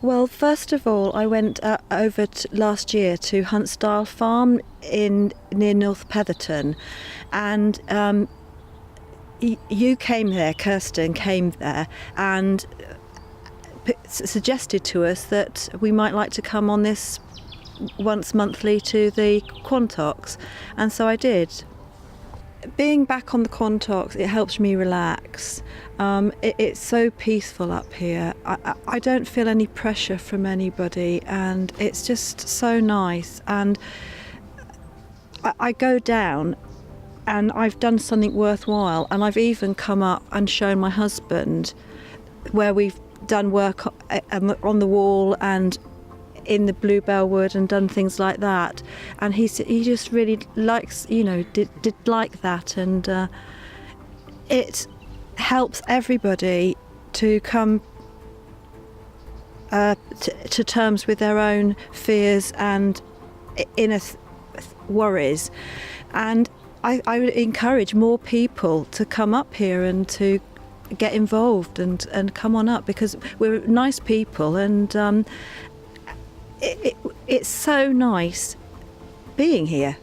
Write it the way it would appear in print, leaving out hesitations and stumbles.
Well, first of all, I went over last year to Huntstyle Farm near North Petherton, and you came there, Kirsten came there, and suggested to us that we might like to come on this once monthly to the Quantox, and so I did. Being back on the Quantox, it helps me relax. It's so peaceful up here. I don't feel any pressure from anybody, and it's just so nice. And I go down and I've done something worthwhile, and I've even come up and shown my husband where we've done work on the wall and in the bluebell wood and done things like that, and he just really likes, did like that, and it helps everybody to come to terms with their own fears and inner worries, and I would encourage more people to come up here and to get involved and come on up, because we're nice people, and it's so nice being here.